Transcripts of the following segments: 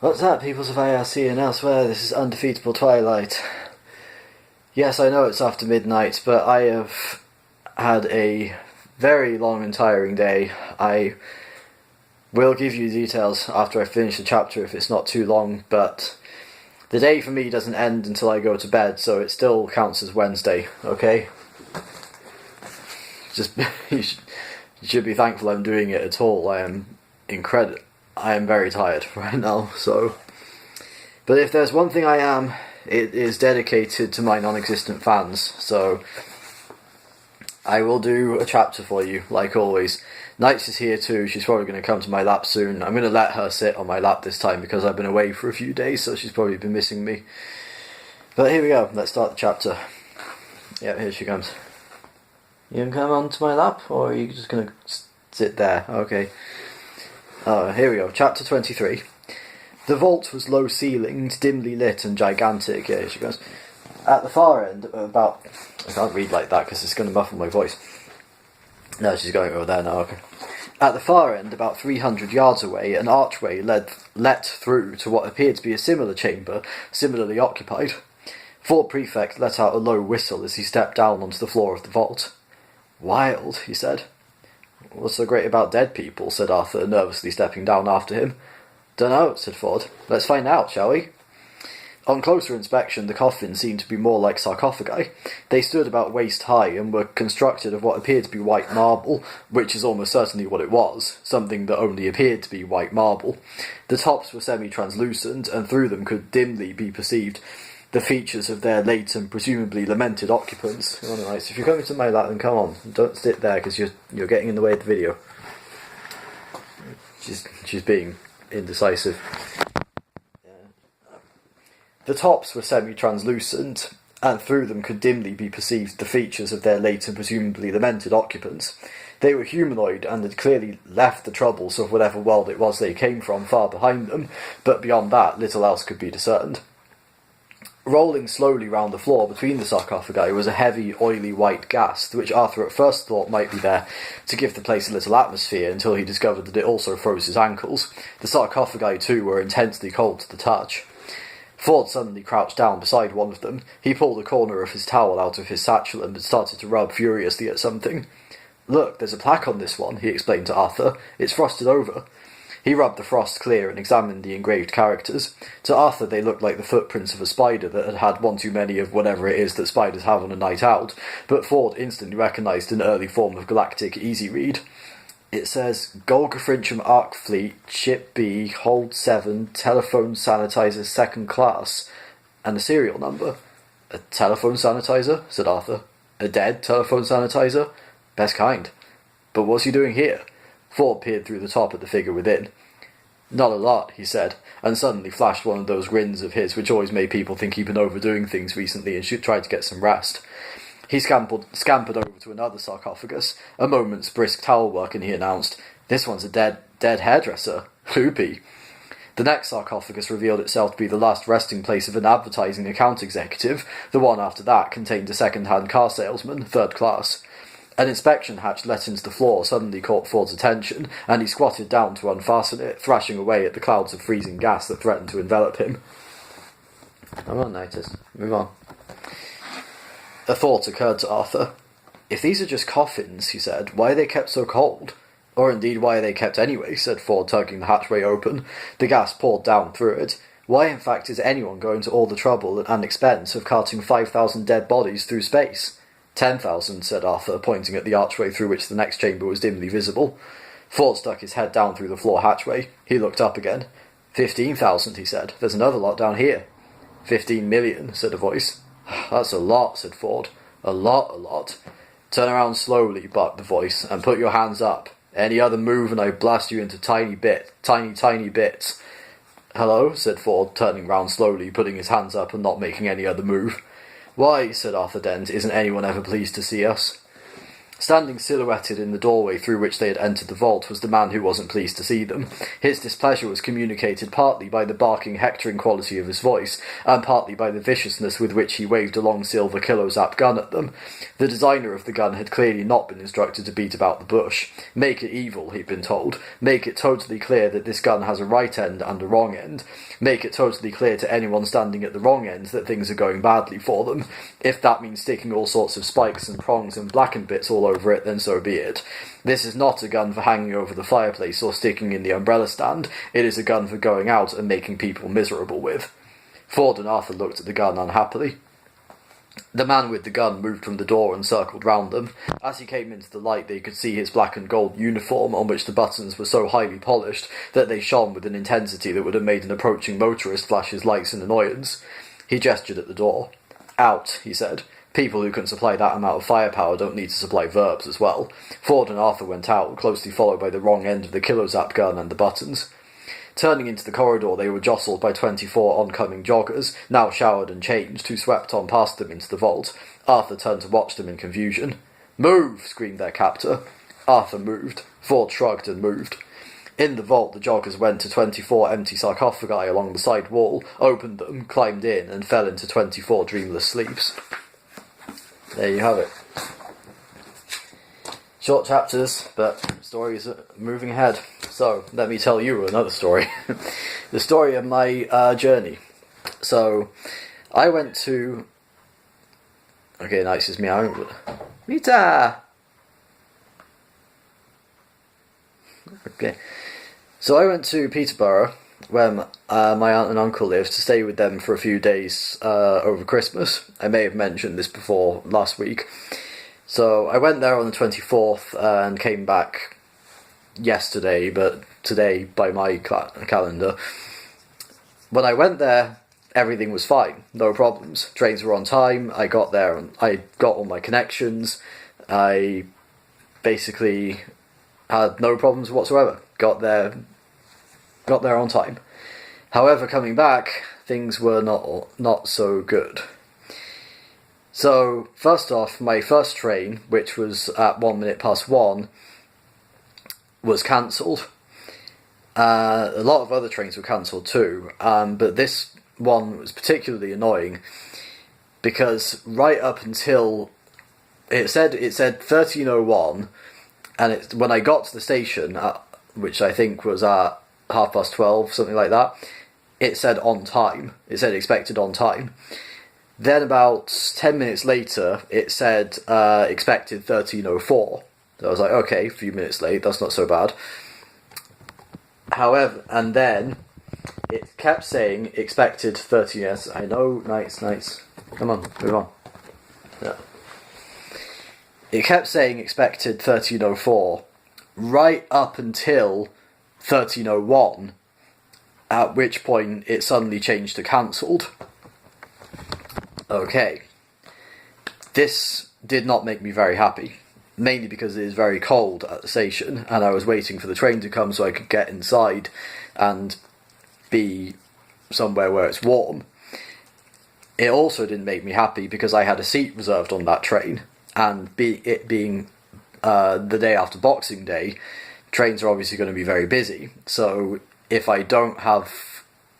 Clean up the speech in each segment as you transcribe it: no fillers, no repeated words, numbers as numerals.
What's that, peoples of IRC and elsewhere? This is undefeatable Twilight. Yes, I know it's after midnight, but I have had a very long and tiring day. I will give you details after I finish the chapter if it's not too long, but the day for me doesn't end until I go to bed, so it still counts as Wednesday, okay? Just, you should be thankful I'm doing it at all. I am very tired right now, so... But if there's one thing I am, it is dedicated to my non-existent fans, so... I will do a chapter for you, like always. Nights is here too, she's probably going to come to my lap soon. I'm going to let her sit on my lap this time because I've been away for a few days, so she's probably been missing me. But here we go, let's start the chapter. Yep, here she comes. You can come onto my lap, or are you just going to sit there? Okay. Here we go, chapter 23. The vault was low-ceilinged, dimly lit and gigantic. Here she goes. At the far end, about... I can't read like that because it's going to muffle my voice. No, she's going over there now, okay. At the far end, about 300 yards away, an archway let through to what appeared to be a similar chamber, similarly occupied. Fort Prefect let out a low whistle as he stepped down onto the floor of the vault. Wild, he said. What's so great about dead people? Said Arthur, nervously stepping down after him. Dunno, said Ford. Let's find out, shall we? On closer inspection, the coffins seemed to be more like sarcophagi. They stood about waist high and were constructed of what appeared to be white marble, which is almost certainly what it was, something that only appeared to be white marble. The tops were semi-translucent, and through them could dimly be perceived the features of their late and presumably lamented occupants. Alright, so if you're coming to my lap, then come on. Don't sit there, because you're getting in the way of the video. She's being indecisive. The tops were semi-translucent, and through them could dimly be perceived the features of their late and presumably lamented occupants. They were humanoid, and had clearly left the troubles of whatever world it was they came from far behind them, but beyond that little else could be discerned. Rolling slowly round the floor between the sarcophagi was a heavy, oily white gas, which Arthur at first thought might be there to give the place a little atmosphere, until he discovered that it also froze his ankles. The sarcophagi, too, were intensely cold to the touch. Ford suddenly crouched down beside one of them. He pulled a corner of his towel out of his satchel and started to rub furiously at something. Look, there's a plaque on this one, he explained to Arthur. It's frosted over. He rubbed the frost clear and examined the engraved characters. To Arthur they looked like the footprints of a spider that had had one too many of whatever it is that spiders have on a night out, but Ford instantly recognised an early form of galactic easy read. It says, Golgafrincham Arc Fleet, Ship B, Hold 7, Telephone Sanitizer 2nd Class, and a serial number. A telephone sanitizer? Said Arthur. A dead telephone sanitizer? Best kind. But what's he doing here? Ford peered through the top at the figure within. Not a lot, he said, and suddenly flashed one of those grins of his which always made people think he'd been overdoing things recently and should try to get some rest. He scampered over to another sarcophagus. A moment's brisk towel work, and he announced, This one's a dead hairdresser. Loopy. The next sarcophagus revealed itself to be the last resting place of an advertising account executive. The one after that contained a second-hand car salesman, 3rd class. An inspection hatch let into the floor suddenly caught Ford's attention, and he squatted down to unfasten it, thrashing away at the clouds of freezing gas that threatened to envelop him. Come on, Nitus. Move on. A thought occurred to Arthur. If these are just coffins, he said, why are they kept so cold? Or indeed, why are they kept anyway? Said Ford, tugging the hatchway open. The gas poured down through it. Why, in fact, is anyone going to all the trouble and expense of carting 5,000 dead bodies through space? 10,000, said Arthur, pointing at the archway through which the next chamber was dimly visible. Ford stuck his head down through the floor hatchway. He looked up again. 15,000, he said. There's another lot down here. 15 million, said a voice. That's a lot, said Ford. A lot. Turn around slowly, barked the voice, and put your hands up. Any other move and I blast you into tiny bits. Hello, said Ford, turning round slowly, putting his hands up and not making any other move. Why, said Arthur Dent, isn't anyone ever pleased to see us? Standing silhouetted in the doorway through which they had entered the vault was the man who wasn't pleased to see them. His displeasure was communicated partly by the barking, hectoring quality of his voice, and partly by the viciousness with which he waved a long silver kilo-zap gun at them. The designer of the gun had clearly not been instructed to beat about the bush. Make it evil, he'd been told. Make it totally clear that this gun has a right end and a wrong end. Make it totally clear to anyone standing at the wrong end that things are going badly for them. If that means sticking all sorts of spikes and prongs and blackened bits all over it, then so be it. This is not a gun for hanging over the fireplace or sticking in the umbrella stand. It is a gun for going out and making people miserable with. Ford and Arthur looked at the gun unhappily. The man with the gun moved from the door and circled round them. As he came into the light, they could see his black and gold uniform, on which the buttons were so highly polished that they shone with an intensity that would have made an approaching motorist flash his lights in annoyance. He gestured at the door. "Out," he said. "People who can supply that amount of firepower don't need to supply verbs as well." Ford and Arthur went out, closely followed by the wrong end of the kilo-zap gun and the buttons. Turning into the corridor, they were jostled by 24 oncoming joggers, now showered and changed, who swept on past them into the vault. Arthur turned to watch them in confusion. "Move!" screamed their captor. Arthur moved. Ford shrugged and moved. In the vault, the joggers went to 24 empty sarcophagi along the side wall, opened them, climbed in, and fell into 24 dreamless sleeps. There you have it. Short chapters, but stories are moving ahead. So, let me tell you another story. The story of my journey. So, I went to... Okay, nice is meowing. Mita! Okay. So I went to Peterborough, where my aunt and uncle lived, to stay with them for a few days over Christmas. I may have mentioned this before last week. So I went there on the 24th and came back yesterday, but today by my calendar. When I went there, everything was fine, no problems. Trains were on time, I got there and I got all my connections. I basically had no problems whatsoever. Got there on time. However, coming back, things were not so good. So, first off, my first train, which was at 1:01, was cancelled. A lot of other trains were cancelled too, but this one was particularly annoying because right up until it said 13:01, and when I got to the station, which I think was at 12:30, something like that, it said on time. It said expected on time. Then about 10 minutes later, it said expected 13:04. So I was like, okay, a few minutes late, that's not so bad. However, and then it kept saying expected 13. Yes, I know, nice. Come on, move on. Yeah. It kept saying expected 13:04 right up until 13:01, at which point it suddenly changed to cancelled. Okay. This did not make me very happy, mainly because it is very cold at the station, and I was waiting for the train to come so I could get inside and be somewhere where it's warm. It also didn't make me happy because I had a seat reserved on that train, and it being the day after Boxing Day, trains are obviously going to be very busy. So if I don't have,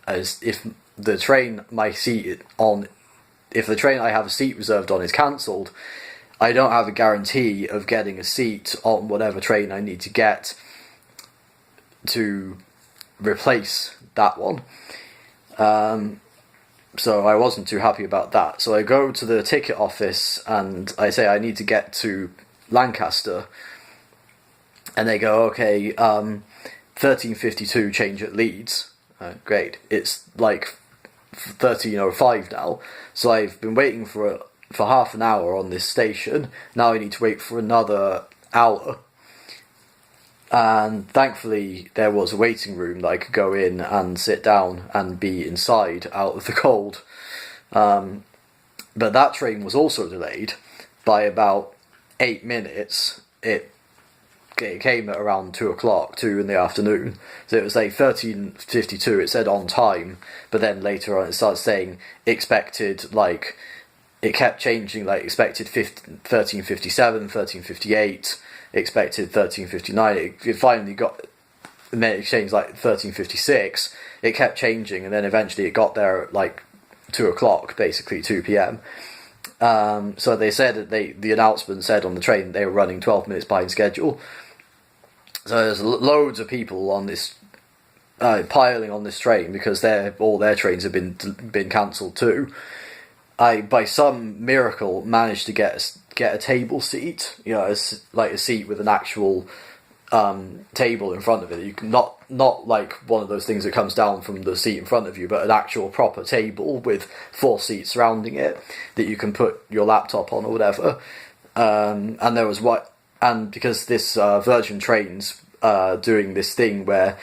if the train I have a seat reserved on is cancelled, I don't have a guarantee of getting a seat on whatever train I need to get to replace that one. So I wasn't too happy about that. So I go to the ticket office and I say I need to get to Lancaster. And they go, okay, 13:52 change at Leeds. Great. It's like 13:05 now. So I've been waiting for half an hour on this station. Now I need to wait for another hour. And thankfully there was a waiting room that I could go in and sit down and be inside out of the cold. But that train was also delayed by about 8 minutes. It came at around 2 in the afternoon. So it was like 13:52, it said on time, but then later on it started saying expected like it kept changing, like expected 1357, 1358, expected 1359. It finally got, and then it changed like 1356. It kept changing, and then eventually it got there at like 2 o'clock, basically 2 p.m. So they said that the announcement said on the train they were running 12 minutes behind schedule. So there's loads of people on this piling on this train because all their trains have been cancelled too. I, by some miracle, managed to get a table seat, like a seat with an actual table in front of it. You can not like one of those things that comes down from the seat in front of you, but an actual proper table with 4 seats surrounding it that you can put your laptop on or whatever. And there was because this Virgin Trains doing this thing where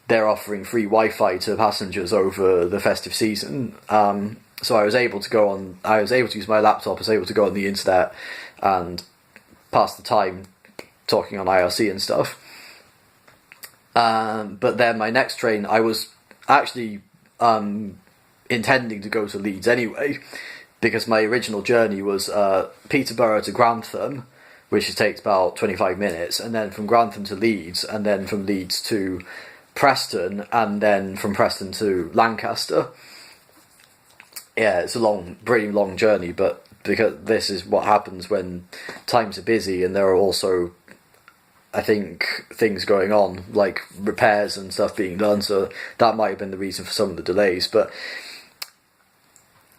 they're offering free Wi-Fi to passengers over the festive season. So I was able to use my laptop. I was able to go on the internet and pass the time talking on IRC and stuff. But then my next train, I was actually intending to go to Leeds anyway, because my original journey was Peterborough to Grantham, which takes about 25 minutes, and then from Grantham to Leeds, and then from Leeds to Preston, and then from Preston to Lancaster. Yeah, it's a pretty long journey, but because this is what happens when times are busy, and there are also, I think, things going on, like repairs and stuff being done, so that might have been the reason for some of the delays. But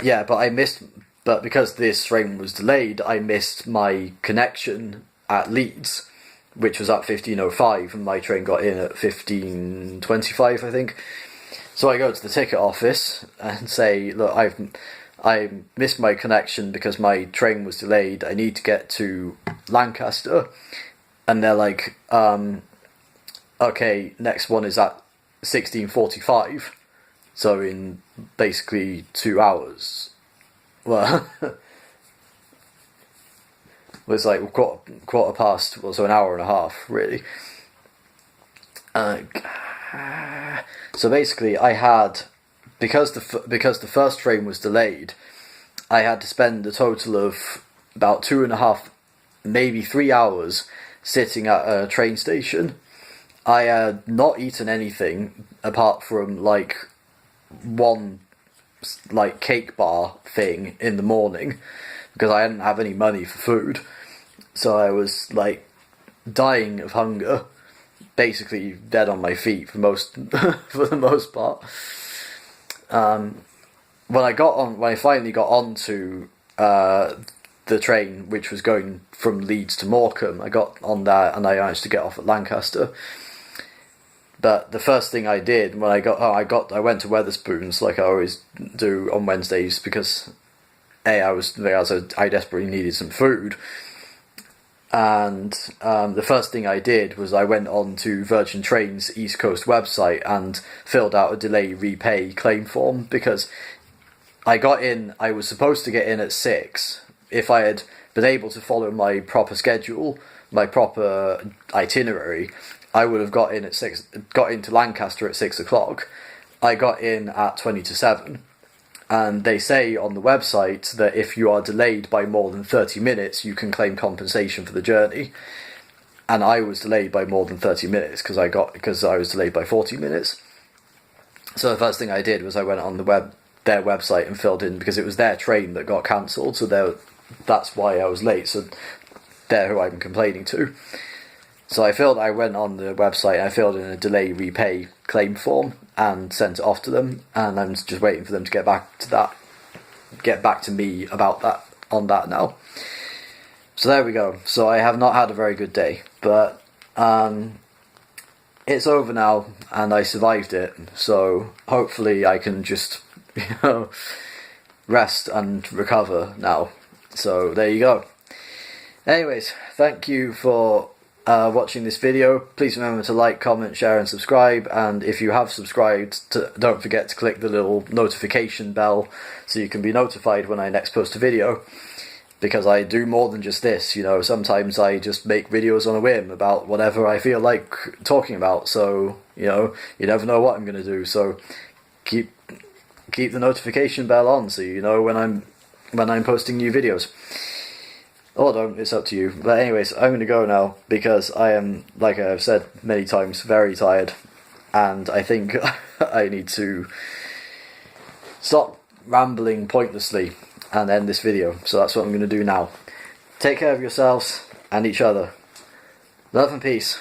yeah, but because this train was delayed, I missed my connection at Leeds, which was at 15:05, and my train got in at 15:25, I think. So I go to the ticket office and say, look, I missed my connection because my train was delayed. I need to get to Lancaster. And they're like, okay, next one is at 16:45. So in basically 2 hours. Well, it was like quarter past, so an hour and a half, really. So basically, I had, because the first train was delayed, I had to spend a total of about 2.5, maybe 3 hours sitting at a train station. I had not eaten anything apart from like one like cake bar thing in the morning because I didn't have any money for food. So I was like dying of hunger, basically dead on my feet for the most part. When I finally got onto the train, which was going from Leeds to Morecambe, I got on that and I managed to get off at Lancaster. But the first thing I did when I went to Wetherspoons like I always do on Wednesdays because I desperately needed some food. And the first thing I did was I went on to Virgin Trains East Coast website and filled out a delay repay claim form because I was supposed to get in at 6. If I had been able to follow my proper schedule, my proper itinerary, I would have got into Lancaster at 6 o'clock. I got in at 7:20. And they say on the website that if you are delayed by more than 30 minutes, you can claim compensation for the journey. And I was delayed by more than 30 minutes because I was delayed by 40 minutes. So the first thing I did was I went on their website and filled in, because it was their train that got cancelled, so that's why I was late. So they're who I'm complaining to. So I went on the website and I filled in a delay repay claim form and sent it off to them, and I'm just waiting for them to get back to me about that on that now. So there we go. So I have not had a very good day, but it's over now and I survived it. So hopefully I can just rest and recover now. So there you go. Anyways, thank you for watching this video. Please remember to like, comment, share and subscribe, and if you have subscribed, don't forget to click the little notification bell so you can be notified when I next post a video, because I do more than just this. Sometimes I just make videos on a whim about whatever I feel like talking about, so you never know what I'm going to do. So keep the notification bell on so you know when I'm when I'm posting new videos. Or don't, it's up to you. But anyways, I'm going to go now because I am, like I've said many times, very tired. And I think I need to stop rambling pointlessly and end this video. So that's what I'm going to do now. Take care of yourselves and each other. Love and peace.